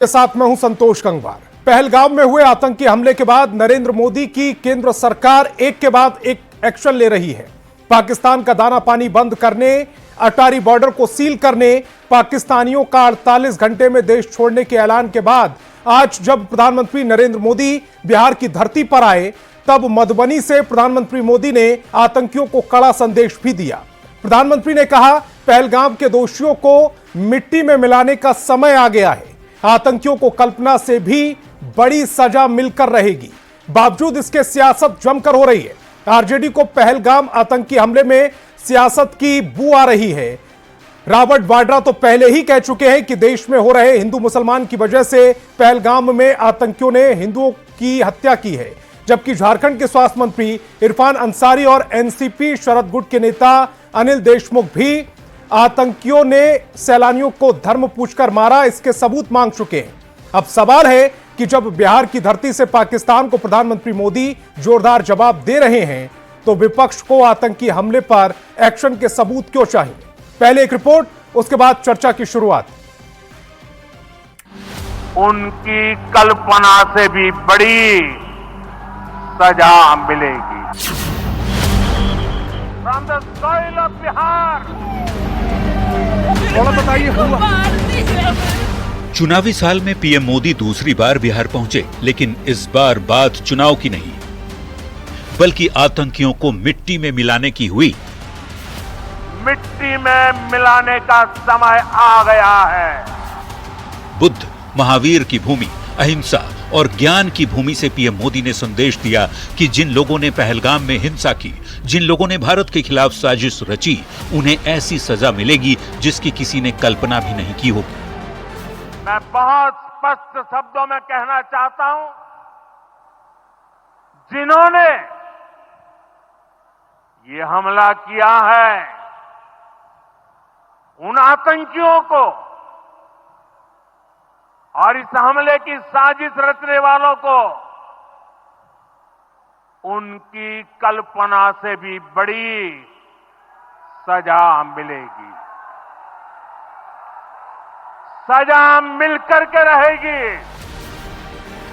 के साथ मैं हूं संतोष गंगवार। पहलगाम में हुए आतंकी हमले के बाद नरेंद्र मोदी की केंद्र सरकार एक के बाद एक एक्शन ले रही है। पाकिस्तान का दाना पानी बंद करने, अटारी बॉर्डर को सील करने, पाकिस्तानियों का 48 घंटे में देश छोड़ने के ऐलान के बाद आज जब प्रधानमंत्री नरेंद्र मोदी बिहार की धरती पर आए, तब मधुबनी से प्रधानमंत्री मोदी ने आतंकियों को कड़ा संदेश भी दिया। प्रधानमंत्री ने कहा, पहलगाम के दोषियों को मिट्टी में मिलाने का समय आ गया है। आतंकियों को कल्पना से भी बड़ी सजा मिलकर रहेगी। बावजूद इसके सियासत जमकर हो रही है। आरजेडी को पहलगाम आतंकी हमले में सियासत की बू आ रही है। रॉबर्ट वाड्रा तो पहले ही कह चुके हैं कि देश में हो रहे हिंदू मुसलमान की वजह से पहलगाम में आतंकियों ने हिंदुओं की हत्या की है। जबकि झारखंड के स्वास्थ्य मंत्री इरफान अंसारी और एनसीपी शरद गुट के नेता अनिल देशमुख भी आतंकियों ने सैलानियों को धर्म पूछकर मारा, इसके सबूत मांग चुके हैं। अब सवाल है कि जब बिहार की धरती से पाकिस्तान को प्रधानमंत्री मोदी जोरदार जवाब दे रहे हैं, तो विपक्ष को आतंकी हमले पर एक्शन के सबूत क्यों चाहिए? पहले एक रिपोर्ट, उसके बाद चर्चा की शुरुआत। उनकी कल्पना से भी बड़ी सजा मिलेगी। From the soil of Bihar. थोड़ा बताइए। चुनावी साल में पीएम मोदी दूसरी बार बिहार पहुंचे, लेकिन इस बार बात चुनाव की नहीं, बल्कि आतंकियों को मिट्टी में मिलाने की हुई। मिट्टी में मिलाने का समय आ गया है। बुद्ध, महावीर की भूमि, अहिंसा और ज्ञान की भूमि से पीएम मोदी ने संदेश दिया कि जिन लोगों ने पहलगाम में हिंसा की, जिन लोगों ने भारत के खिलाफ साजिश रची, उन्हें ऐसी सजा मिलेगी जिसकी किसी ने कल्पना भी नहीं की होगी। मैं बहुत स्पष्ट शब्दों में कहना चाहता हूं, जिन्होंने ये हमला किया है, उन आतंकियों को और इस हमले की साजिश रचने वालों को उनकी कल्पना से भी बड़ी सजा मिलेगी। सजा मिलकर के रहेगी।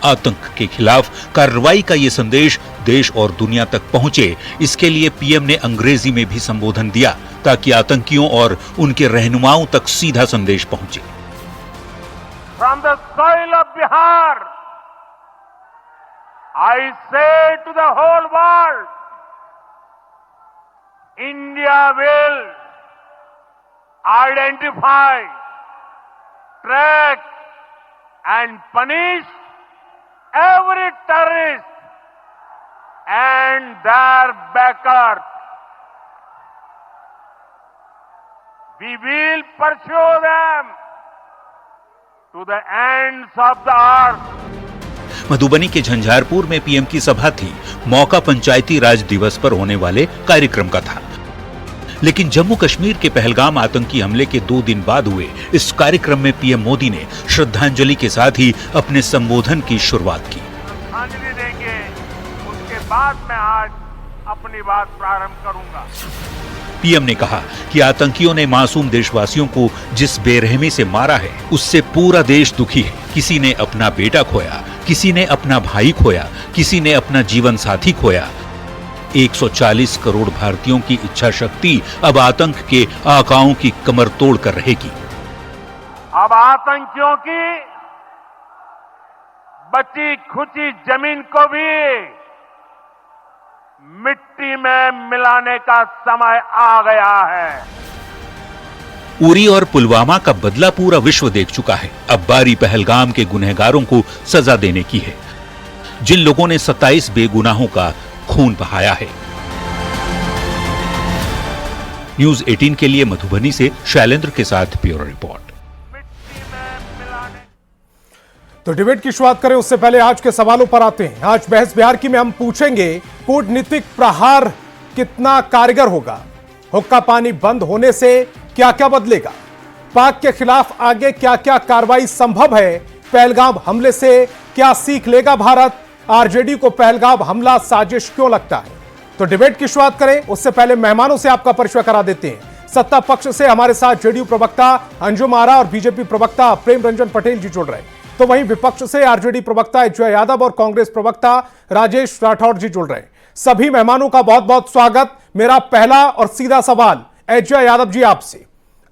आतंक के खिलाफ कार्रवाई का ये संदेश देश और दुनिया तक पहुंचे, इसके लिए पीएम ने अंग्रेजी में भी संबोधन दिया, ताकि आतंकियों और उनके रहनुमाओं तक सीधा संदेश पहुंचे। From the soil of Bihar, I say to the whole world, India will identify, track and punish every terrorist and their backers. We will pursue them to the ends of the earth. Madhubani के झंझारपुर में PM की सभा थी। मौका पंचायती राज दिवस पर होने वाले कार्यक्रम का था। लेकिन जम्मू कश्मीर के पहलगाम आतंकी हमले के 2 दिन बाद हुए इस कार्यक्रम में पीएम मोदी ने श्रद्धांजलि के साथ ही अपने संबोधन की शुरुआत की। श्रद्धांजलि देंगे, उसके बाद मैं आज अपनी बात प्रारंभ करूंगा। पीएम ने कहा कि आतंकियों ने मासूम देशवासियों को जिस बेरहमी से मारा है, उससे पूरा देश दुखी है। किसी ने अपना बेटा खोया, किसी ने अपना भाई खोया, किसी ने अपना जीवन साथी खोया। 140 करोड़ भारतीयों की इच्छा शक्ति अब आतंक के आकाओं की कमर तोड़ कर रहेगी। अब आतंकियों की बची खुची जमीन को भी मिट्टी में मिलाने का समय आ गया है। उरी और पुलवामा का बदला पूरा विश्व देख चुका है। अब बारी पहलगाम के गुनहगारों को सजा देने की है, जिन लोगों ने 27 बेगुनाहों का खून बहाया है। न्यूज़ 18 के लिए मधुबनी से शैलेंद्र के साथ ब्यूरो रिपोर्ट। तो डिबेट की शुरुआत करें उससे पहले आज के सवालों पर आते हैं। आज बहस बिहार की में हम पूछेंगे, कूटनीतिक प्रहार कितना कारगर होगा? हुक्का पानी बंद होने से क्या क्या बदलेगा? पाक के खिलाफ आगे क्या क्या कार्रवाई संभव है? पहलगाम हमले से क्या सीख लेगा भारत? आरजेडी को पहलगाम हमला साजिश क्यों लगता है? तो डिबेट की शुरुआत करें उससे पहले मेहमानों से आपका परिचय करा देते हैं। सत्ता पक्ष से हमारे साथ जेडीयू प्रवक्ता अंजुम आरा और बीजेपी प्रवक्ता प्रेम रंजन पटेल जी जुड़ रहे हैं। तो वहीं विपक्ष से आरजेडी प्रवक्ता अजय यादव और कांग्रेस प्रवक्ता राजेश राठौड़ जी जुड़ रहे हैं। सभी मेहमानों का बहुत बहुत स्वागत। मेरा पहला और सीधा सवाल अजय यादव जी आपसे,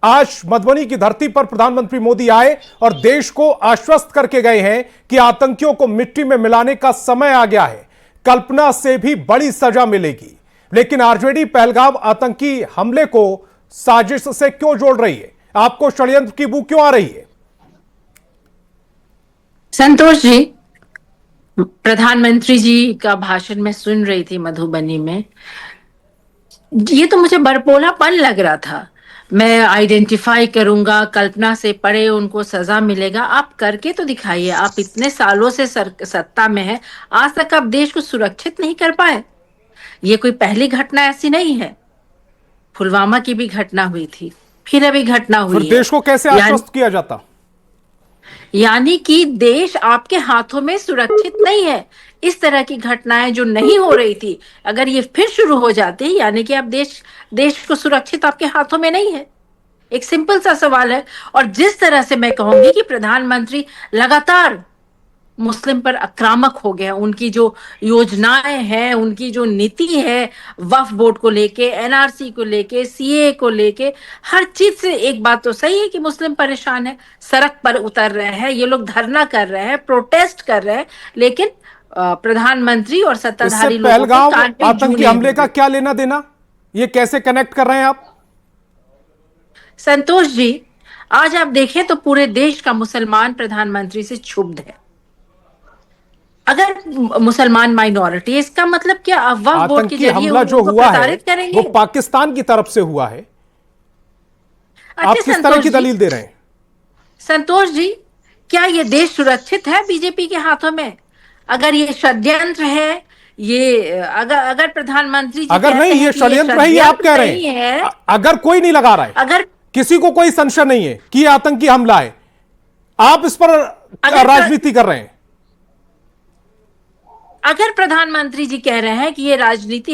आज मधुबनी की धरती पर प्रधानमंत्री मोदी आए और देश को आश्वस्त करके गए हैं कि आतंकियों को मिट्टी में मिलाने का समय आ गया है, कल्पना से भी बड़ी सजा मिलेगी। लेकिन आरजेडी पहलगाम आतंकी हमले को साजिश से क्यों जोड़ रही है? आपको षड्यंत्र की बू क्यों आ रही है? संतोष जी, प्रधानमंत्री जी का भाषण में सुन रही थी मधुबनी में, ये तो मुझे बड़पोलापन लग रहा था। मैं आइडेंटिफाई करूंगा, कल्पना से परे उनको सजा मिलेगा। आप करके तो दिखाइए। आप इतने सालों से सत्ता में हैं, आज तक आप देश को सुरक्षित नहीं कर पाए। ये कोई पहली घटना ऐसी नहीं है। पुलवामा की भी घटना हुई थी, फिर अभी घटना हुई है। देश को कैसे आश्वस्त किया जाता? यानी कि देश आपके हाथों में सुरक्षित नहीं है। इस तरह की घटनाएं जो नहीं हो रही थी, अगर ये फिर शुरू हो जाती, यानी कि अब देश को सुरक्षित आपके हाथों में नहीं है। एक सिंपल सा सवाल है। और जिस तरह से मैं कहूंगी कि प्रधानमंत्री लगातार मुस्लिम पर आक्रामक हो गए, उनकी जो योजनाएं हैं, उनकी जो नीति है, वक्फ बोर्ड को लेके, एनआरसी को लेके, सीए को लेके, हर चीज से एक बात तो सही है कि मुस्लिम परेशान है, सड़क पर उतर रहे हैं, ये लोग धरना कर रहे हैं, प्रोटेस्ट कर रहे हैं, लेकिन प्रधानमंत्री और सत्ताधारी लोगों पहलगाम आतंकी हमले का क्या लेना देना? ये कैसे कनेक्ट कर रहे हैं आप? संतोष जी, आज आप देखें तो पूरे देश का मुसलमान प्रधानमंत्री से क्षुब्ध है। अगर मुसलमान माइनॉरिटी, इसका मतलब क्या वक्फ बोर्ड के जरिए हमला जो हुआ है करेंगे? वो पाकिस्तान की तरफ से हुआ है। आप किस तरह की दलील दे रहे हैं? संतोष जी, क्या ये देश सुरक्षित है बीजेपी के हाथों में? अगर ये षड्यंत्र है, ये अगर प्रधानमंत्री जी अगर नहीं ये षड्यंत्र है, आप कह रहे हैं, अगर कोई नहीं लगा रहा है, अगर किसी को कोई संशय नहीं है कि ये आतंकी हमला है, आप इस पर राजनीति कर रहे हैं। अगर प्रधानमंत्री जी कह रहे हैं कि ये राजनीति,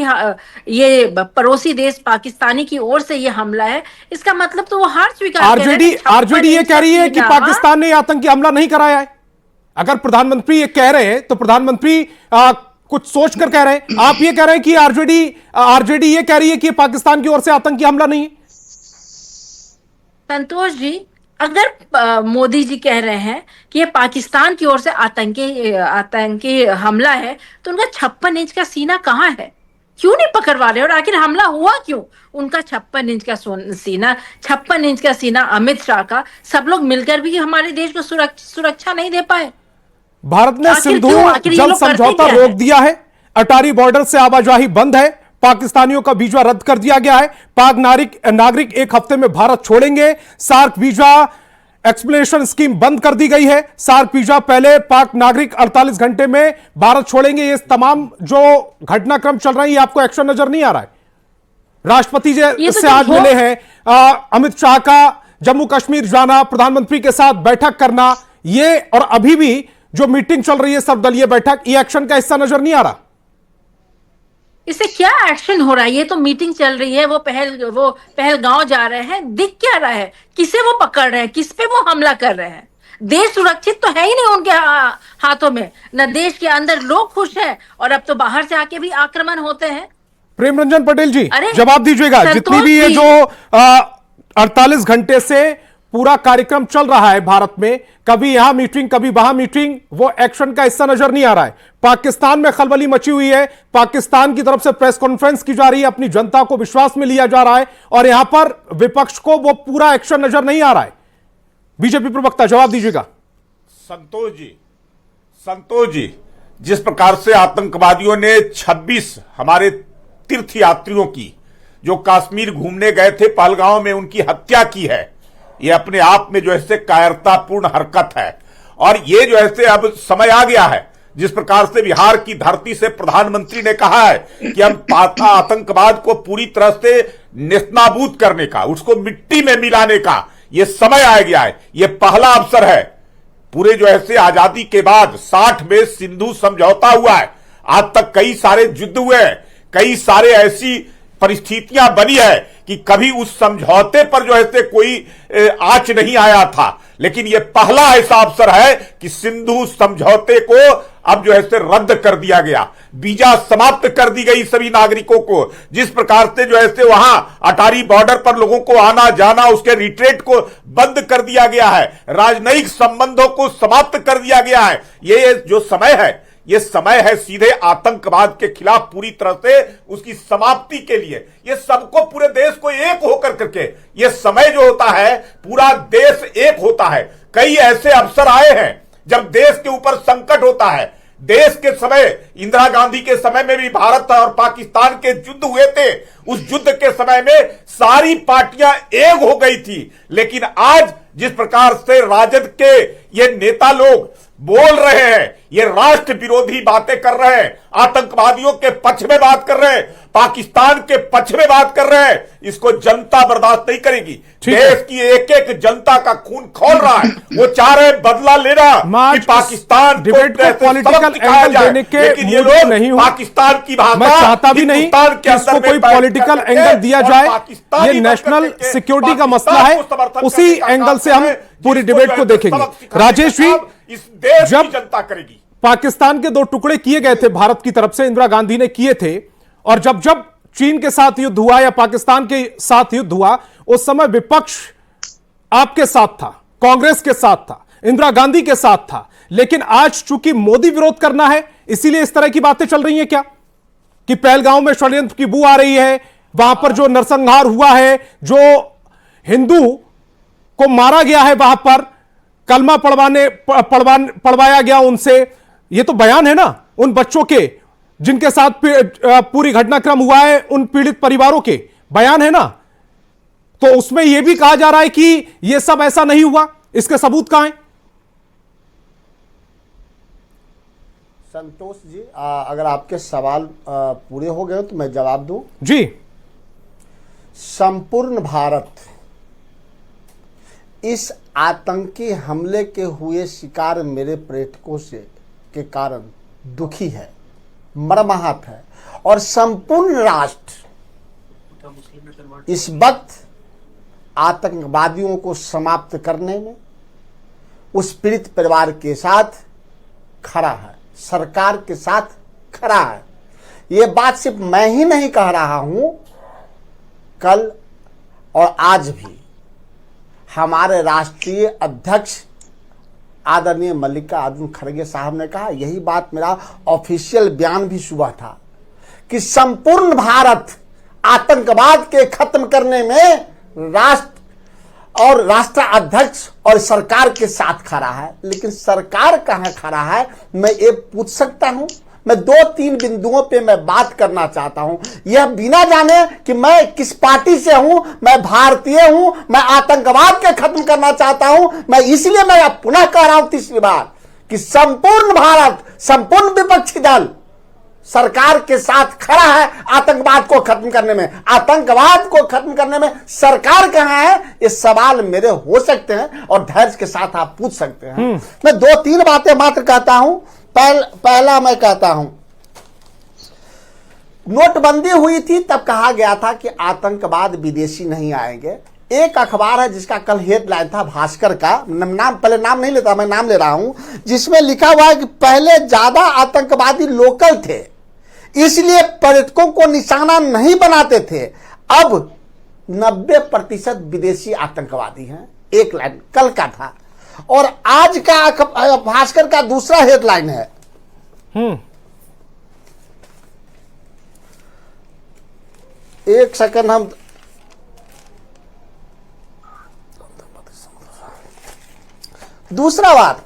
ये पड़ोसी देश पाकिस्तानी की ओर से ये हमला है, इसका मतलब तो वो हार स्वीकार कर रहे हैं। आरजेडी ये कह रही है कि पाकिस्तान ने आतंकी हमला नहीं कराया है। अगर प्रधानमंत्री ये कह रहे हैं तो प्रधानमंत्री कुछ सोच कर कह रहे हैं। आप ये कह रहे हैं कि आरजेडी ये कह रही है कि पाकिस्तान की ओर से आतंकी हमला नहीं है। संतोष जी, अगर मोदी जी कह रहे हैं कि ये पाकिस्तान की ओर से आतंकी हमला है, तो उनका 56 इंच का सीना कहाँ है? क्यों नहीं पकड़वा रहे? और आखिर हमला हुआ क्यों? उनका 56 इंच का सीना, 56 इंच का सीना अमित शाह का, सब लोग मिलकर भी हमारे देश को सुरक्षा नहीं दे पाए। भारत ने सिंधु जल समझौता रोक दिया है, अटारी बॉर्डर से आवाजाही बंद है, पाकिस्तानियों का वीजा रद्द कर दिया गया है, पाक नागरिक 1 हफ्ते में भारत छोड़ेंगे, सार्क वीजा एक्सप्लेनेशन स्कीम बंद कर दी गई है, सार्क वीजा पहले पाक नागरिक 48 घंटे में भारत छोड़ेंगे। ये तमाम जो घटनाक्रम चल रहे हैं, ये आपको एक्शन नजर नहीं आ रहा है? राष्ट्रपति जी से आज मिले हैं, अमित शाह का जम्मू कश्मीर जाना, प्रधानमंत्री के साथ बैठक करना, ये और अभी भी जो मीटिंग चल रही है सर्वदलीय बैठक, ये एक्शन का हिस्सा नजर नहीं आ रहा? इससे क्या एक्शन हो रहा है? ये तो मीटिंग चल रही है, वो पहलगांव जा रहे हैं, दिख क्या रहा है? किसे वो पकड़ रहे हैं? किस पे वो हमला कर रहे हैं? देश सुरक्षित तो है ही नहीं उनके हाथों में। न देश के अंदर लोग खुश हैं, और अब तो बाहर से आके भी आक्रमण होते हैं। प्रेम रंजन पटेल जी, जवाब दीजिएगा। जितनी भी ये जो 48 घंटे से पूरा कार्यक्रम चल रहा है भारत में, कभी यहां मीटिंग कभी वहां मीटिंग, वो एक्शन का हिस्सा नजर नहीं आ रहा है। पाकिस्तान में खलबली मची हुई है, पाकिस्तान की तरफ से प्रेस कॉन्फ्रेंस की जा रही है, अपनी जनता को विश्वास में लिया जा रहा है, और यहां पर विपक्ष को वो पूरा एक्शन नजर नहीं आ रहा है। बीजेपी प्रवक्ता, जवाब दीजिएगा। संतोष जी, जिस प्रकार से आतंकवादियों ने 26 हमारे तीर्थ यात्रियों की जो कश्मीर घूमने गए थे, पहलगांव में उनकी हत्या की है, ये अपने आप में जो है कायरतापूर्ण हरकत है। और ये जो है अब समय आ गया है, जिस प्रकार से बिहार की धरती से प्रधानमंत्री ने कहा है कि हम आतंकवाद को पूरी तरह से नेस्तनाबूद करने का, उसको मिट्टी में मिलाने का ये समय आ गया है। ये पहला अवसर है। पूरे जो है आजादी के बाद 60 में सिंधु समझौता हुआ है, आज तक कई सारे युद्ध हुए हैं, कई सारे ऐसी परिस्थितियां बनी है कि कभी उस समझौते पर जो है कोई आंच नहीं आया था। लेकिन यह पहला ऐसा अवसर है कि सिंधु समझौते को अब जो है से रद्द कर दिया गया, वीजा समाप्त कर दी गई सभी नागरिकों को। जिस प्रकार से जो है से वहां अटारी बॉर्डर पर लोगों को आना जाना, उसके रिट्रीट को बंद कर दिया गया है, राजनयिक संबंधों को समाप्त कर दिया गया है। ये जो समय है, ये समय है सीधे आतंकवाद के खिलाफ पूरी तरह से उसकी समाप्ति के लिए। ये सबको, पूरे देश को एक होकर करके, ये समय जो होता है पूरा देश एक होता है। कई ऐसे अवसर आए हैं जब देश के ऊपर संकट होता है। देश के समय, इंदिरा गांधी के समय में भी भारत और पाकिस्तान के युद्ध हुए थे। उस युद्ध के समय में सारी पार्टियां एक हो गई थी। लेकिन आज जिस प्रकार से राजद के ये नेता लोग बोल रहे हैं, ये राष्ट्र विरोधी बातें कर रहे हैं, आतंकवादियों के पक्ष में बात कर रहे हैं, पाकिस्तान के पक्ष में बात कर रहे हैं, इसको जनता बर्दाश्त नहीं करेगी। देश की एक एक जनता का खून खौल रहा है। वो चाह रहे बदला लेना कि पाकिस्तान डिबेट को पॉलिटिकल एंगल देने के ये मूड लोग नहीं हूं। पाकिस्तान की भाषा, मैं चाहता भी नहीं कि इसको कोई पॉलिटिकल एंगल दिया जाए। ये नेशनल सिक्योरिटी का मसला है, उसी एंगल से हम पूरी डिबेट को देखेंगे। राजेश जी, इस देश जब की जनता करेगी। पाकिस्तान के 2 टुकड़े किए गए थे भारत की तरफ से, इंदिरा गांधी ने किए थे, और जब जब चीन के साथ युद्ध हुआ या पाकिस्तान के साथ युद्ध हुआ, उस समय विपक्ष आपके साथ था, कांग्रेस के साथ था, इंदिरा गांधी के साथ था। लेकिन आज चूंकि मोदी विरोध करना है, इसीलिए इस तरह की बातें चल रही हैं क्या, कि पहलगांव में षड्यंत्र की बू आ रही है, वहां पर जो नरसंहार हुआ है, जो हिंदू को मारा गया है, वहां पर कलमा पढ़वाया गया उनसे, ये तो बयान है ना उन बच्चों के जिनके साथ पूरी घटनाक्रम हुआ है, उन पीड़ित परिवारों के बयान है ना। तो उसमें यह भी कहा जा रहा है कि यह सब ऐसा नहीं हुआ, इसके सबूत कहां हैं? संतोष जी, अगर आपके सवाल पूरे हो गए तो मैं जवाब दूं जी। संपूर्ण भारत इस आतंकी हमले के हुए शिकार मेरे पर्यटकों से के कारण दुखी है, मर्माहत है, और संपूर्ण राष्ट्र इस वक्त आतंकवादियों को समाप्त करने में उस पीड़ित परिवार के साथ खड़ा है, सरकार के साथ खड़ा है। ये बात सिर्फ मैं ही नहीं कह रहा हूं, कल और आज भी हमारे राष्ट्रीय अध्यक्ष आदरणीय मल्लिकार्जुन खड़गे साहब ने कहा। यही बात मेरा ऑफिशियल बयान भी सुबह था कि संपूर्ण भारत आतंकवाद के खत्म करने में राष्ट्र और राष्ट्र अध्यक्ष और सरकार के साथ खड़ा है। लेकिन सरकार कहां खड़ा है, मैं ये पूछ सकता हूं। मैं 2-3 बिंदुओं पे मैं बात करना चाहता हूं, यह बिना जाने कि मैं किस पार्टी से हूं। मैं भारतीय हूं, मैं आतंकवाद के खत्म करना चाहता हूं। मैं इसलिए मैं पुनः कह रहा हूं तीसरी बार कि संपूर्ण भारत, संपूर्ण विपक्षी दल सरकार के साथ खड़ा है आतंकवाद को खत्म करने में। आतंकवाद को खत्म करने में सरकार कहां है, ये सवाल मेरे हो सकते हैं और धैर्य के साथ आप पूछ सकते हैं। मैं 2-3 बातें मात्र कहता हूं। पहला मैं कहता हूं, नोटबंदी हुई थी तब कहा गया था कि आतंकवाद विदेशी नहीं आएंगे। एक अखबार है जिसका कल हेडलाइन था भास्कर का, नाम पहले नाम नहीं लेता, मैं नाम ले रहा हूं, जिसमें लिखा हुआ है कि पहले ज्यादा आतंकवादी लोकल थे, इसलिए पर्यटकों को निशाना नहीं बनाते थे। अब 90% विदेशी आतंकवादी हैं। एक लाइन कल का था। और आज का भास्कर का दूसरा हेडलाइन है, एक सेकंड, हम दूसरा बात,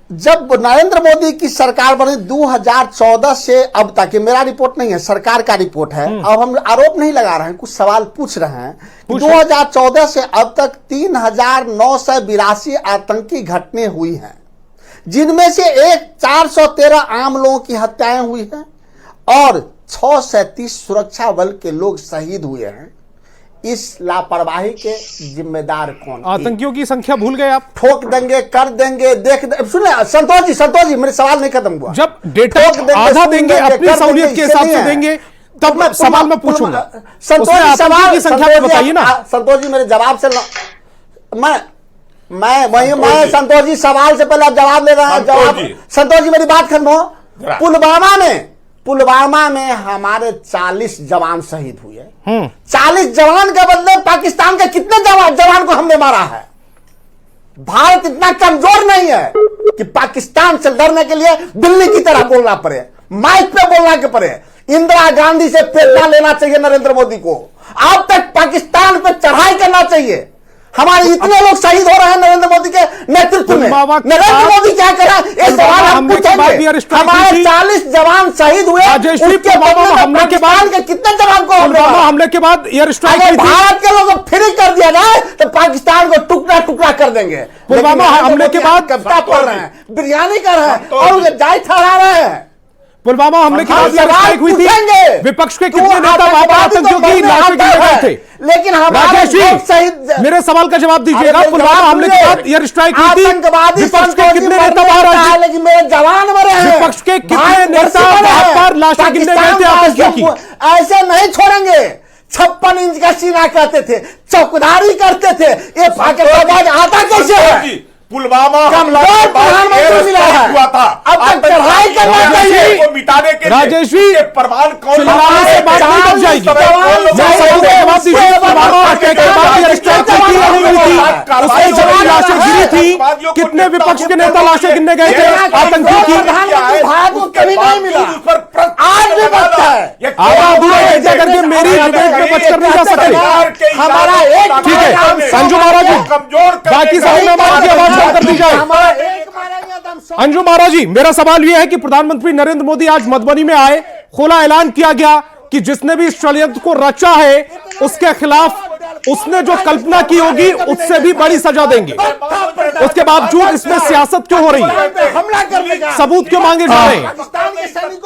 जब नरेंद्र मोदी की सरकार बनी 2014 से अब तक, ये मेरा रिपोर्ट नहीं है, सरकार का रिपोर्ट है। अब हम आरोप नहीं लगा रहे हैं, कुछ सवाल पूछ रहे हैं। 2014 से अब तक 3982 आतंकी घटनाएं हुई हैं, जिनमें से 413 आम लोगों की हत्याएं हुई हैं और 637 सुरक्षा बल के लोग शहीद हुए हैं। इस लापरवाही के जिम्मेदार कौन? आतंकियों की संख्या भूल गए आप? ठोक देंगे, कर देंगे, सुनिए संतोष जी मेरे सवाल नहीं खत्म हुआ। जब डेटा आधा देंगे अपनी सहूलियत के हिसाब से देंगे, तब सवाल मैं पूछूंगा। संतोष जी सवाल की संख्या बताइए ना। संतोष जी मेरे जवाब से मैं संतोष जी सवाल से पहले आप जवाब दे रहे हैं। संतोष जी मेरी बात खत्म हो। पुलवामा में हमारे 40 जवान शहीद हुए। 40 जवान के बदले पाकिस्तान के कितने जवान को हमने मारा है? भारत इतना कमजोर नहीं है कि पाकिस्तान से लड़ने के लिए दिल्ली की तरह बोलना पड़े, माइक पे बोलना के पड़े। इंदिरा गांधी से प्रेरणा लेना चाहिए नरेंद्र मोदी को। अब तक पाकिस्तान पे चढ़ाई करना चाहिए। हमारे इतने लोग शहीद हो रहे हैं नरेंद्र मोदी के नेतृत्व में। नरेंद्र मोदी क्या कर रहा है? ये सवाल हम पूछेंगे। हमारे 40 जवान शहीद हुए, हमले के बाद कितने जवान को हमले के बाद एयर स्ट्राइक हुई थी। भारत के लोगों को फ्री कर दिया जाए तो पाकिस्तान को टुकड़ा टुकड़ा कर देंगे। पुलवामा हमले के बाद कविता पढ़ रहे हैं, बिरयानी कर रहे हैं और जाय ठहरा रहे हैं। पुलवामा हमले के बाद एयर स्ट्राइक हुई थी। विपक्ष के कितने नेता वहां पर आतंकियों की लाशें गिरने गए थे? लेकिन राजेश जी मेरे सवाल का जवाब दीजिएगा। पुलवामा हमले के बाद एयर स्ट्राइक हुई थी। विपक्ष के कितने नेता बाहर आए? लेकिन मेरे जवान मरे हैं। विपक्ष के कितने नेता वहां पर लाशें गिरने गए थे आतंकियों की? ऐसे नहीं छोड़ेंगे। 56 इंच का सीना कहते थे, चौकीदारी करते थे। ये पाकिस्तान आता कैसे है? पुलवामा प्रधानमंत्री मिला है, हुआ था। अब तक चढ़ाई करना चाहिए को मिटाने के राजेश जी प्रमाण कौन से बात नहीं कर जाएगी। लाशें गिरी थी, कितने विपक्ष के नेता लाशें गिरने गए थे आतंकियों की? कभी नहीं मिला, आज भी बनता है। आधा करके मेरी डिबेट में बचकर नहीं जा सकते। हमारा एक ठीक है अंजू महाराज जी, बाकी सभी मेहमानों की आवाज बंद कर दी जाए। अंजू महाराज जी, मेरा सवाल यह है कि प्रधानमंत्री नरेंद्र मोदी आज मधुबनी में आए, खुला ऐलान किया गया कि जिसने भी इस षड्यंत्र को रचा है उसके खिलाफ उसने जो कल्पना की होगी उससे भी बड़ी सजा देंगे। उसके बावजूद इसमें सियासत क्यों हो रही है? सबूत क्यों मांगे जा रहे हैं?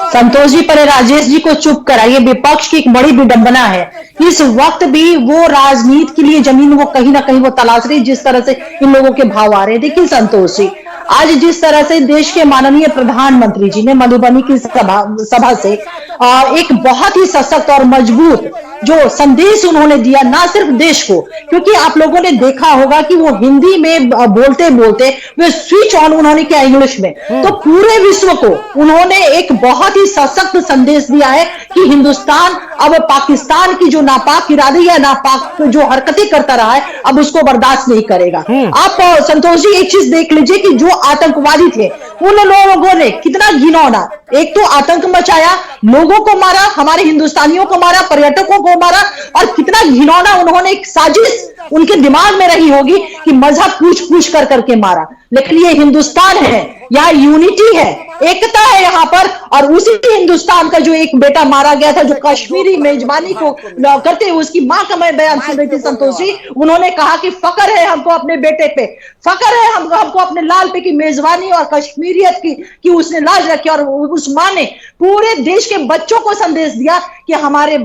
संतोष जी पहले राजेश जी को चुप कराइए। विपक्ष की एक बड़ी विडंबना है, इस वक्त भी वो राजनीति के लिए जमीन वो कहीं ना कहीं वो तलाश रही, जिस तरह से इन लोगों के भाव आ रहे हैं। देखिए संतोष जी, आज जिस तरह से देश के माननीय प्रधानमंत्री जी ने मधुबनी की सभा से एक बहुत ही सशक्त और मजबूत जो संदेश उन्होंने दिया, ना सिर्फ देश को, क्योंकि आप लोगों ने देखा होगा कि वो हिंदी में बोलते बोलते वे स्विच ऑन उन्होंने किया इंग्लिश में, तो पूरे विश्व को उन्होंने एक बहुत ही सशक्त संदेश दिया है कि हिंदुस्तान अब पाकिस्तान की जो नापाक इरादे या नापाक जो हरकतें करता रहा है अब उसको बर्दाश्त नहीं करेगा। आप संतोष जी एक चीज देख लीजिए कि जो आतंकवादी थे उन लोगों ने कितना घिनौना, एक तो आतंक मचाया, लोगों को मारा, हमारे हिंदुस्तानियों को मारा, पर्यटकों को मारा, और कितना घिनौना उन्होंने एक साजिश उनके दिमाग में रही होगी कि मजहब पूछ पूछ कर करके मारा। लेकिन ये हिंदुस्तान है, यहाँ यूनिटी है, एकता है यहाँ पर। और उसी हिंदुस्तान का जो एक बेटा मारा गया था जो कश्मीरी मेजबानी को करते हुए, उसकी मां का मैं बयान सुन रही थी संतोष जी, उन्होंने कहा कि फकर है हमको अपने बेटे पे, फकर है हमको अपने लाल पे की मेजबानी और कश्मीरियत की उसने लाज रखी। और उस मां ने पूरे देश के बच्चों को संदेश दिया कि हमारे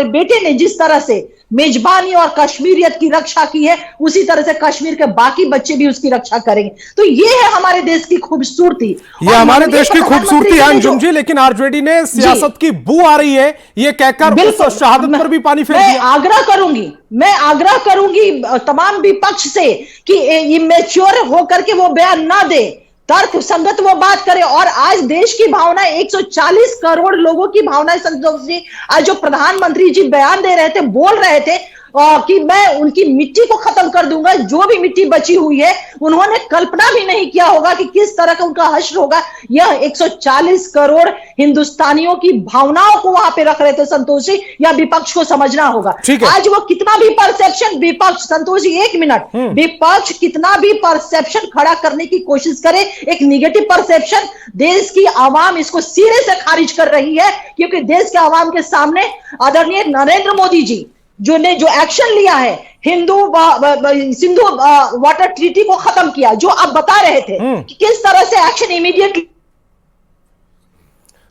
बेटे ने जिस तरह से मेजबानी और कश्मीरियत की रक्षा की है उसी तरह से कश्मीर के बाकी बच्चे भी उसकी रक्षा करेंगे। तो ये है हमारे देश की खूबसूरती, ये हमारे देश की खूबसूरती है अंजुम जी। लेकिन आरजेडी ने सियासत की बू आ रही है ये कहकर उस शहादत पर भी पानी फेर दिया। मैं आग्रह करूंगी तमाम विपक्ष से कि इमेच्योर होकर के वो बयान ना दे, तर्क संगत वो बात करे। और आज देश की भावना 140 करोड़ लोगों की भावना संतोष जी, आज जो प्रधानमंत्री जी बयान दे रहे थे, बोल रहे थे कि मैं उनकी मिट्टी को खत्म कर दूंगा, जो भी मिट्टी बची हुई है, उन्होंने कल्पना भी नहीं किया होगा कि किस तरह का उनका हश्र होगा। यह 140 करोड़ हिंदुस्तानियों की भावनाओं को वहां पे रख रहे थे संतोष जी, या विपक्ष को समझना होगा। आज वो कितना भी परसेप्शन विपक्ष, संतोष जी एक मिनट, विपक्ष कितना भी परसेप्शन खड़ा करने की कोशिश करे, एक निगेटिव परसेप्शन, देश की आवाम इसको सिरे से खारिज कर रही है। क्योंकि देश के आवाम के सामने आदरणीय नरेंद्र मोदी जी जो एक्शन लिया है, सिंधु वाटर ट्रीटी को खत्म किया, जो आप बता रहे थे कि किस तरह से एक्शन इमीडिएटली।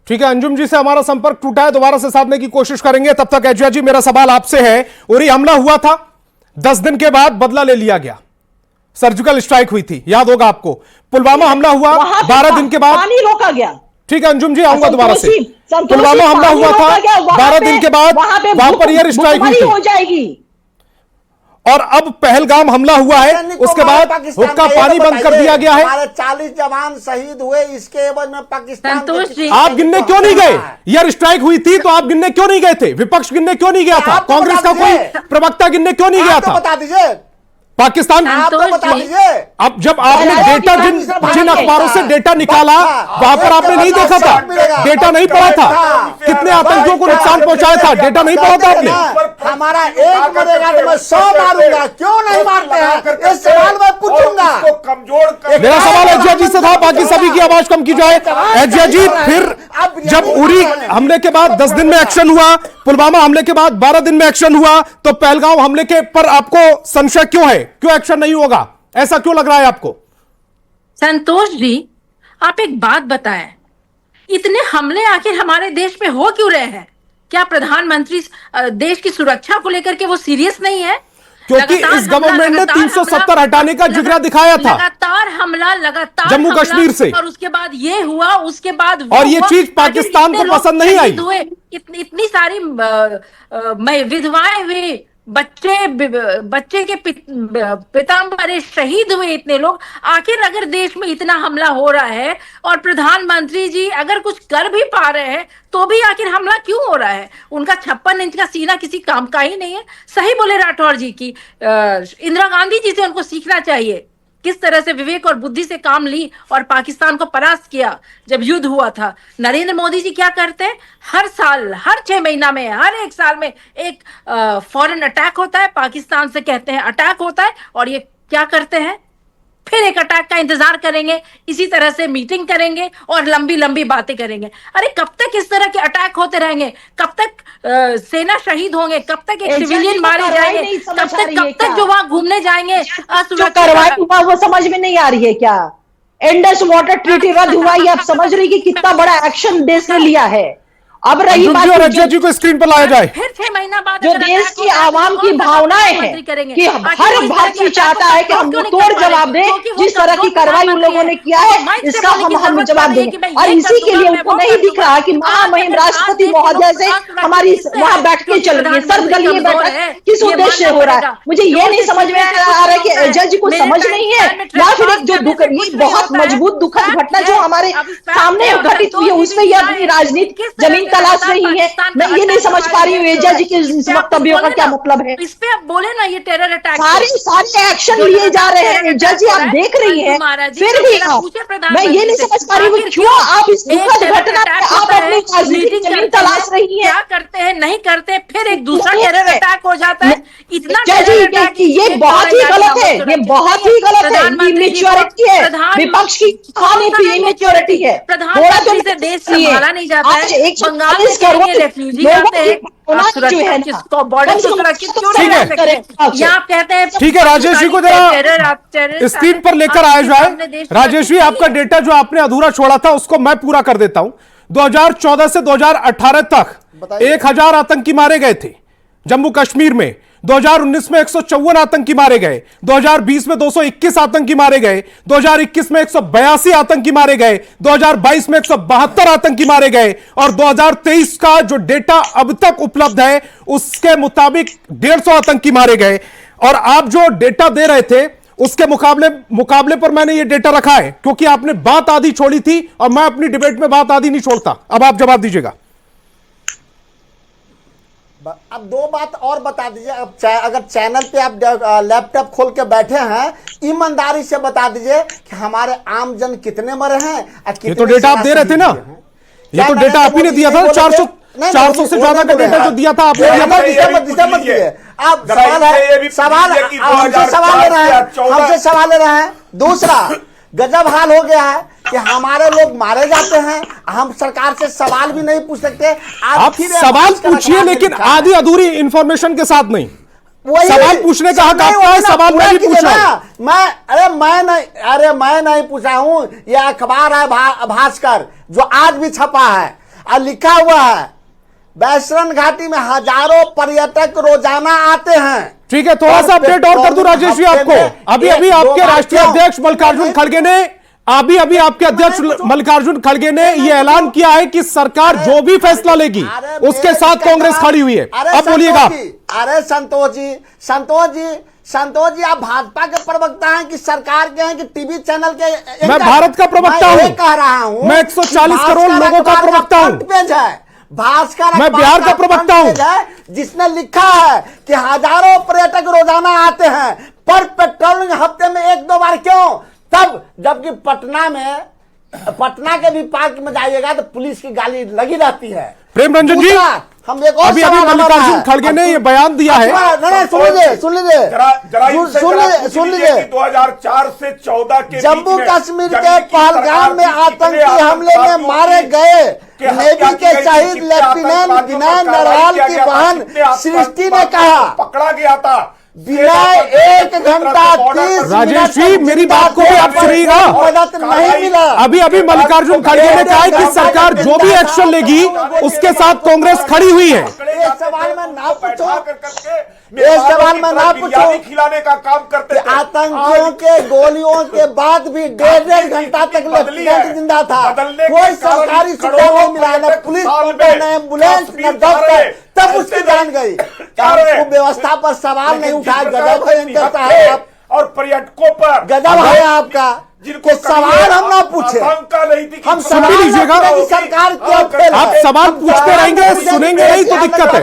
ठीक है, अंजुम जी से हमारा संपर्क टूटा है, दोबारा से साधने की कोशिश करेंगे। तब तक एचजिया जी मेरा सवाल आपसे है, उरी हमला हुआ था, 10 दिन के बाद बदला ले लिया गया, सर्जिकल स्ट्राइक हुई थी, याद होगा आपको। पुलवामा हमला हुआ 12 दिन के बाद पानी रोका गया। ठीक है अंजुम जी, आऊंगा दोबारा से। पुलवामा हमला हुआ था 12 दिन के बाद, वहां पर एयर स्ट्राइक हुई थी, हो जाएगी। और अब पहलगाम हमला हुआ है, उसके बाद हुक्का पानी बंद कर दिया गया है। हमारे 40 जवान शहीद हुए, इसके एवज में पाकिस्तान संतोष जी, आप गिनने क्यों नहीं गए? एयर स्ट्राइक हुई थी तो आप गिनने क्यों नहीं गए थे? विपक्ष गिनने क्यों नहीं गया था? कांग्रेस का कोई प्रवक्ता गिनने क्यों नहीं गया था? बता दीजिए, पाकिस्तान आप तो बता दीजिए। अब जब आपने डेटा जिन अखबारों से डेटा निकाला वहां पर आपने नहीं देखा था, डेटा नहीं पढ़ा था, कितने आतंकियों को नुकसान पहुंचाया था, डेटा नहीं पढ़ा था आपने। हमारा एक मरेगा तो मैं 100 मारूंगा, क्यों नहीं मारते हैं? ये सवाल मैं पूछूंगा। कमजोर मेरा सवाल एजिया जी से था, बाकी सभी की आवाज कम की जाए। एजिया जी, फिर जब उरी हमले के बाद 10 दिन में एक्शन हुआ, पुलवामा हमले के बाद 12 दिन में एक्शन हुआ, तो पहलगाम हमले के पर आपको संशय क्यों है? क्यों एक्शन नहीं होगा? ऐसा क्यों लग रहा है आपको? संतोष जी, आप एक बात बताएं, इतने हमले आखिर हमारे देश में हो क्यों रहे हैं? क्या प्रधानमंत्री देश की सुरक्षा को लेकर के वो सीरियस नहीं है? क्योंकि इस गवर्नमेंट ने 370 हटाने का जिगरा दिखाया था, लगातार हमला, लगातार जम्मू हमला, कश्मीर से, और उसके बाद ये हुआ, उसके बाद वो और ये हुआ। चीज पाकिस्तान को पसंद नहीं आई। इतनी सारी विधवाएं हुई, बच्चे के पिता मरे, शहीद हुए इतने लोग। आखिर अगर देश में इतना हमला हो रहा है और प्रधानमंत्री जी अगर कुछ कर भी पा रहे हैं तो भी आखिर हमला क्यों हो रहा है? उनका 56 इंच का सीना किसी काम का ही नहीं है। सही बोले राठौर जी की, इंदिरा गांधी जी से उनको सीखना चाहिए किस तरह से विवेक और बुद्धि से काम ली और पाकिस्तान को परास्त किया जब युद्ध हुआ था। नरेंद्र मोदी जी क्या करते हैं? हर साल, हर 6 महीना में, हर एक साल में एक फॉरेन अटैक होता है, पाकिस्तान से कहते हैं अटैक होता है, और ये क्या करते हैं? फिर एक अटैक का इंतजार करेंगे, इसी तरह से मीटिंग करेंगे और लंबी लंबी बातें करेंगे। अरे कब तक इस तरह के अटैक होते रहेंगे? कब तक सेना शहीद होंगे? कब तक एक सिविलियन मारे जाएंगे? कब तक जो वहां घूमने जाएंगे जो कार्रवाई हुआ वो समझ में नहीं आ रही है क्या? इंडस वाटर ट्रीटी रद्द हुआ, ये आप समझ रही कि कितना बड़ा एक्शन देश ने लिया है। अब रही बात और अजय जी को स्क्रीन पर लाया जाए। फिर 6 महीना बाद जो देश की आवाम की भावनाएं हैं कि हर भारतीय चाहता है कि हम वो तोड़ जवाब दें, जिस तरह की कार्रवाई उन लोगों ने किया है इसका हम जवाब देंगे। और इसी के लिए उनको नहीं दिख रहा कि महामहिम राष्ट्रपति महोदय से हमारी वहां बैठकें चल रही है, सर्वदलीय बैठक किस उद्देश्य से हो रहा है? मुझे ये नहीं समझ में आ रहा है कि अजय जी को समझ नहीं है, या फिर एक जो बहुत मजबूत दुखद घटना जो हमारे सामने घटित हुई है उसमें यह अपनी राजनीति जमीन तलाश रही है। मैं ये नहीं समझ पा रही हूँ एजा जी के इस वक्तव्यों का क्या मतलब है। इस पे आप बोले ना, ये टेरर अटैक सारे एक्शन लिए जा रहे हैं एजा जी, आप देख रही हैं, फिर भी मैं ये नहीं समझ पा रही हूँ क्यों आप इस दुखद घटना पे आप अपनी राजनीतिक जमीन तलाश रही हैं। क्या करते हैं, नहीं करते, फिर एक दूसरा टेरर अटैक हो जाता है। इतना ये बहुत ही गलत है, ये बहुत ही गलत है, इमेच्योरिटी है, विपक्ष की खाने की इमेच्योरिटी है। प्रधानमंत्री से देश संभाला नहीं जाता है। बंगाल रेफ्यूजी आते हैं, बॉर्डर सुरक्षित क्यों नहीं रह सकते? यहाँ आप कहते हैं ठीक है, राजेश जी को जरा स्क्रीन पर लेकर आया जाए। राजेश जी, आपका डेटा जो आपने अधूरा छोड़ा था उसको मैं पूरा कर देता हूं। 2014 से 2018 तक 1000 आतंकी मारे गए थे जम्मू कश्मीर में। 2019 में 154 आतंकी मारे गए, 2020 में 221 आतंकी मारे गए, 2021 में 182 आतंकी मारे गए, 2022 में 172 आतंकी मारे गए, और 2023 का जो डेटा अब तक उपलब्ध है उसके मुताबिक 150 आतंकी मारे गए। और आप जो डेटा दे रहे थे उसके मुकाबले पर मैंने ये डेटा रखा है, क्योंकि आपने बात आधी छोड़ी थी और मैं अपनी डिबेट में बात आधी नहीं छोड़ता। अब आप जवाब दीजिएगा। अब 2 बात और बता दीजिए। अब अगर चैनल पे आप लैपटॉप खोल के बैठे हैं, ईमानदारी से बता दीजिए कि हमारे आम जन कितने मरे हैं। ये तो डेटा आप दे रहे थे ना, ये तो डेटा आप ही ने दिया था। 400 से ज्यादा का डेटा जो दिया था आपने दिया था। आप हमसे सवाल ले रहे हैं। दूसरा गजब हाल हो गया है कि हमारे लोग मारे जाते हैं, हम सरकार से सवाल भी नहीं पूछ सकते। आप सवाल पूछिए, लेकिन आधी अधूरी इंफॉर्मेशन के साथ नहीं। सवाल पूछने का हक आपका है, सवाल मैं भी पूछ रहा हूं। मैं नहीं पूछा हूं। यह अखबार है भास्कर जो आज भी छपा है और लिखा हुआ है, वैष्णव घाटी में हजारों पर्यटक रोजाना आते हैं। ठीक है, थोड़ा सा अपडेट और कर दूं राजेश जी आपको। अभी आपके राष्ट्रीय अध्यक्ष मल्लिकार्जुन खड़गे ने ये ऐलान किया है कि सरकार जो भी फैसला लेगी उसके साथ कांग्रेस खड़ी हुई है। अब बोलिएगा। अरे संतोष जी संतोष जी, आप भाजपा के प्रवक्ता हैं कि सरकार के हैं कि टीवी चैनल के? मैं भारत का प्रवक्ता हूं। मैं कह रहा हूं, मैं 140 करोड़ लोगों का प्रवक्ता हूं। पेज है भास्कर, मैं बिहार का प्रवक्ता हूं, जिसने लिखा है कि हजारों पर्यटक रोजाना आते हैं, पर पेट्रोलिंग हफ्ते में 1-2 बार क्यों? तब जबकि पटना के भी पार्क में जाइएगा तो पुलिस की गाड़ी लगी रहती है। प्रेम रंजन जी, हम एक और अभी मल्लिकार्जुन खड़गे ने ये बयान दिया है। सुन लीजिए 2004 से 14 के जम्मू कश्मीर के पहलगाम में आतंकी हमले में मारे गए नेवी के शहीद लेफ्टिनेंट विनय नरवाल की बहन सृष्टि ने कहा, पकड़ा गया था बिना 1 घंटा 30 राजेश जी, मेरी बात को भी आप सुनिएगा। मदद नहीं मिला। अभी मल्लिकार्जुन खड़गे ने कहा है कि सरकार जो भी एक्शन लेगी उसके साथ कांग्रेस खड़ी हुई है। एक सवाल में ना पूछो, एक सवाल में ना पूछो, खिलाने का काम करते थे। आतंकियों के गोलियों के बाद भी 1.5 घंटा तक लेफ्टिनेंट जिंदा था। कोई सरकारी सुविधा नहीं मिला, न पुलिस, न एम्बुलेंस, न डॉक्टर, तब उसकी जान गई। उसको व्यवस्था पर सवाल नहीं उठाया। गजब है इनका साहब, और पर्यटकों पर गजब है आपका। जिनको सवाल हम ना पूछे, हम सवाल लीजिएगा। सरकार क्यों? आप सवाल पूछते रहेंगे, सुनेंगे नहीं तो दिक्कत है।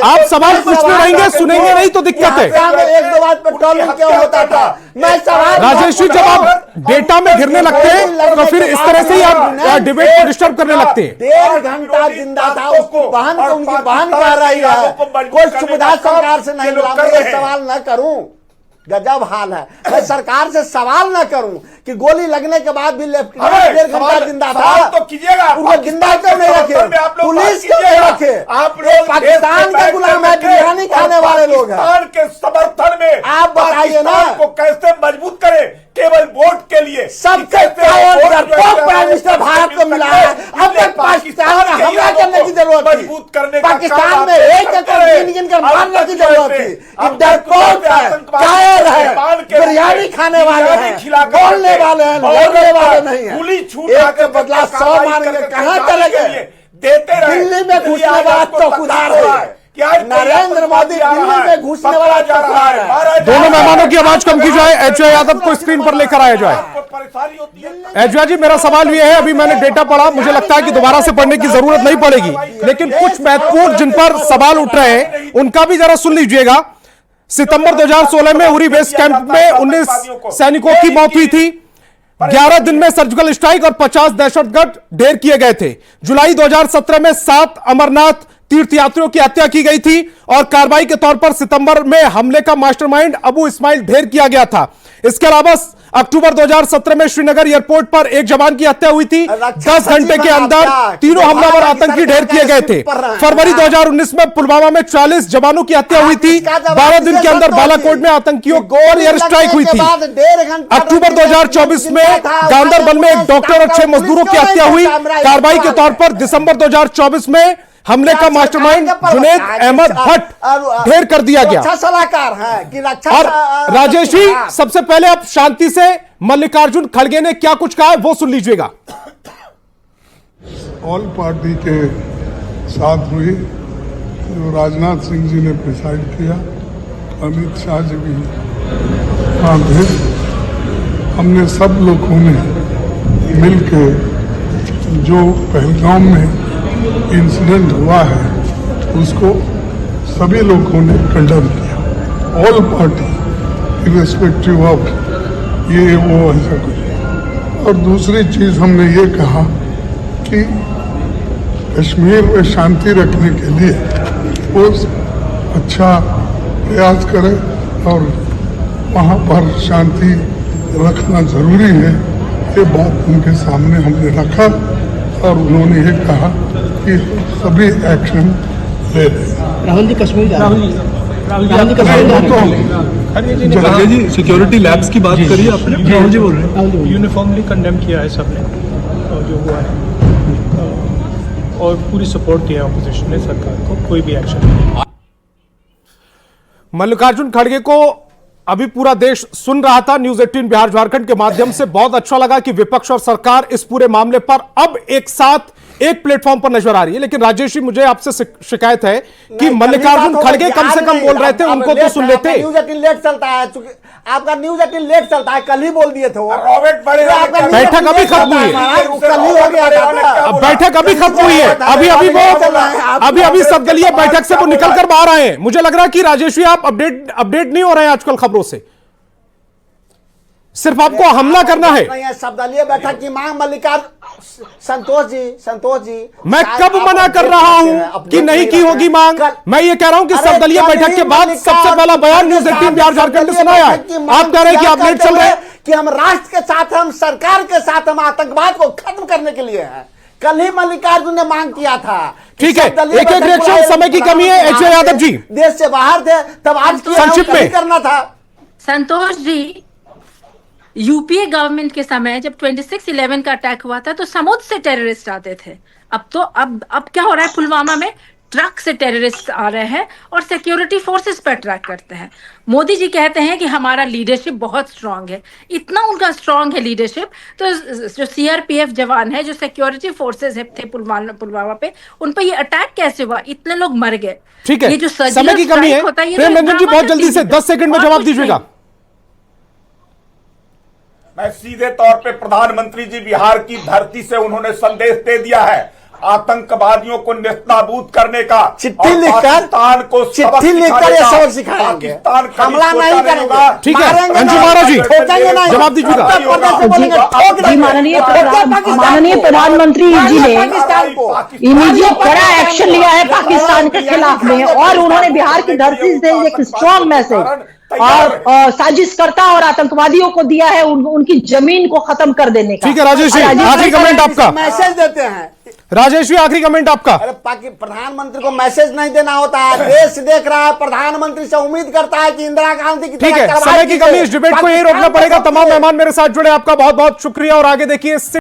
आप सवाल पूछते रहेंगे, सुनेंगे नहीं तो दिक्कत है। 1-2 बार पेट्रोलिंग क्यों होता था? मैं सवाल राजेश जी, जब आप डेटा में घिरने लगते हैं तो फिर इस तरह से ही आप डिबेट को डिस्टर्ब करने लगते हैं। 1.5 घंटा जिंदा था, उसको बहन को उनकी बहन कह रही है, कोई सुविधा सरकार से नहीं मिला। मैं सवाल न करूं, गजब हाल है। मैं सरकार से सवाल न करूं कि गोली लगने के बाद भी लेफ्टिनेंट 1.5 घंटा जिंदा था, तो कीजिएगा। उनको जिंदा क्यों नहीं रखे? पुलिस क्यों नहीं रखे? आप पाकिस्तान के गुलाम है, बिरयानी खाने वाले लोग हैं। पाकिस्तान के समर्थन में आप बताइए ना, को कैसे मजबूत करें केवल वोट के लिए? सबसे प्राइम मिनिस्टर भारत को मिला है, अब तक पाकिस्तान का हमला करने की जरूरत थी, मजबूत करने पाकिस्तान में एक गिन मारने की जरूरत थी। डरपोक है, कायर है, बिरयानी खाने वाले हैं, बोलने वाले हैं, लड़ने वाले नहीं है। एक के बदला 100 मारेंगे, कहां चले गए? देते रहे। दिल्ली में घुसने वाला चौकीदार है, नरेंद्र मोदी दिल्ली में घुसने वाला चौकीदार है। दोनों मेहमानों की आवाज कम की जाए, एचवाई यादव को स्क्रीन पर लेकर आया जाए। एचवाई जी, मेरा सवाल यह है, अभी मैंने डेटा पढ़ा, मुझे लगता है कि दोबारा से पढ़ने की जरूरत नहीं पड़ेगी, लेकिन कुछ महत्वपूर्ण जिन पर सवाल उठ रहे हैं उनका भी जरा सुन लीजिएगा। सितंबर 2016 में उरी बेस कैंप में 19 सैनिकों की मौत हुई थी। 11 दिन में सर्जिकल स्ट्राइक और 50 दहशतगर्द ढेर किए गए थे। जुलाई 2017 में 7 अमरनाथ तीर्थयात्रियों की हत्या की गई थी और कार्रवाई के तौर पर सितंबर में हमले का मास्टरमाइंड अबू इस्माइल ढेर किया गया था। इसके अलावा अक्टूबर 2017 में श्रीनगर एयरपोर्ट पर एक जवान की हत्या हुई थी। 10 घंटे के अंदर तीनों हमलावर आतंकी ढेर किए गए थे। फरवरी 2019 में पुलवामा में 40 जवानों की हत्या हुई थी। 12 दिन के अंदर बालाकोट में आतंकियों पर एयर स्ट्राइक हुई थी। अक्टूबर 2024 में गांधरबल में एक डॉक्टर और 6 मजदूरों की हत्या हुई। कार्रवाई के तौर पर दिसंबर 2024 में हमले का मास्टरमाइंड जुनैद अहमद भट्ट ढेर कर दिया गया। अच्छा सलाहकार है कि रक्षा। और राजेश जी, सबसे पहले आप शांति से मल्लिकार्जुन खड़गे ने क्या कुछ कहा है वो सुन लीजिएगा। ऑल पार्टी के साथ हुई, जो राजनाथ सिंह जी ने प्रिसाइड किया, अमित शाह जी भी वहाँ थे। हमने सब लोगों ने मिलकर जो पहलगाम में इंसिडेंट हुआ है उसको सभी लोगों ने कंडम किया। ऑल पार्टी इरेस्पेक्टिव ऑफ ये वो ऐसा कुछ। और दूसरी चीज़ हमने ये कहा कि कश्मीर में शांति रखने के लिए वो अच्छा प्रयास करें और वहाँ पर शांति रखना ज़रूरी है। ये बात उनके सामने हमने रखा और उन्होंने ये कहा कि सभी एक्शन ले रहे। राहुल जी कश्मीर जा रहे हैं। खड़गे जी सिक्योरिटी लैब्स की बात करिए आपने, राहुल जी बोल रहे हैं। यूनिफॉर्मली कंडेम किया है सबने जो हुआ है और पूरी सपोर्ट दिया अपोजिशन ने सरकार को, कोई भी एक्शन नहीं। मल्लिकार्जुन खड़गे को अभी पूरा देश सुन रहा था न्यूज 18 बिहार झारखंड के माध्यम से। बहुत अच्छा लगा कि विपक्ष और सरकार इस पूरे मामले पर अब एक साथ एक प्लेटफॉर्म पर नजर आ रही है। लेकिन राजेश जी, मुझे आपसे शिकायत है कि मल्लिकार्जुन खड़गे कम से कम बोल रहे थे, उनको तो सुन लेते। न्यूज 18 लेट चलता है, चूंकि आपका न्यूज 18 लेट चलता है, कल ही बोल दिए थे वो। बैठक अभी खत्म हुई है, कल ही हो गया था। बैठक अभी खत्म हुई है, अभी सर्वदलीय बैठक से वो निकल कर बाहर आए हैं। मुझे लग रहा है कि राजेश जी आप अपडेट नहीं हो रहे हैं आजकल खबरों से, सिर्फ आपको हमला करना है। सर्वदलीय बैठक की मांग मल्लिकार्जुन संतोष जी मैं कब मना कर रहा हूं कि नहीं की होगी मांग? मैं ये कह रहा हूं कि सर्वदलीय बैठक के बाद सबसे पहला बयान न्यूज 18 बिहार झारखंड ने सुनाया है। आप कह रहे हैं कि आप लेट चल रहे हैं कि हम राष्ट्र के साथ, हम सरकार के साथ, हम आतंकवाद को खत्म करने के लिए हैं। कल ही मल्लिकार्जुन ने मांग किया था। ठीक है, एक रिएक्शन, समय की कमी है। एच यादव जी देश से बाहर थे तब, आज संक्षिप्त में करना था। संतोष जी, यूपीए गवर्नमेंट के समय जब 26/11 का अटैक हुआ था तो समुद्र से टेररिस्ट आते थे। अब तो अब क्या हो रहा है, पुलवामा में ट्रक से टेररिस्ट आ रहे हैं और सिक्योरिटी फोर्सेस पर अटैक करते हैं। मोदी जी कहते हैं कि हमारा लीडरशिप बहुत स्ट्रांग है। इतना उनका स्ट्रांग है लीडरशिप, तो जो सीआरपीएफ जवान है, जो सिक्योरिटी फोर्सेस थे पुलवामा पे, उन पर ये अटैक कैसे हुआ? इतने लोग मर गए। ठीक है, ये जो समय की कमी है। प्रेम रंजन जी, बहुत जल्दी से 10 सेकंड में जवाब दीजिएगा। मैं सीधे तौर पे प्रधानमंत्री जी, बिहार की धरती से उन्होंने संदेश दे दिया है आतंकवादियों को नेस्तनाबूद करने का। चिट्ठी लिखकर को चिट्ठी लिखकर ये सबक सिखाएंगे, हमला नहीं करेंगे। ठीक है, अंजू महाराज जी जवाब दीजिएगा। जी, माननीय प्रधानमंत्री जी ने इमीडिएट कड़ा एक्शन लिया है पाकिस्तान के खिलाफ में, और उन्होंने बिहार की धरती से एक स्ट्रॉन्ग मैसेज और साजिशकर्ता और आतंकवादियों को दिया है उनकी जमीन को खत्म कर देने का। ठीक है राजेश जी, आखिरी कमेंट आपका। मैसेज देते हैं राजेश जी, आखिरी कमेंट आपका। अरे प्रधानमंत्री को मैसेज नहीं देना होता है, देश देख रहा है। प्रधानमंत्री से उम्मीद करता है कि इंदिरा गांधी की ठीक है, समय की कमी, इस डिबेट को यही रोकना पड़ेगा। तमाम मेहमान मेरे साथ जुड़े, आपका बहुत बहुत शुक्रिया। और आगे देखिए।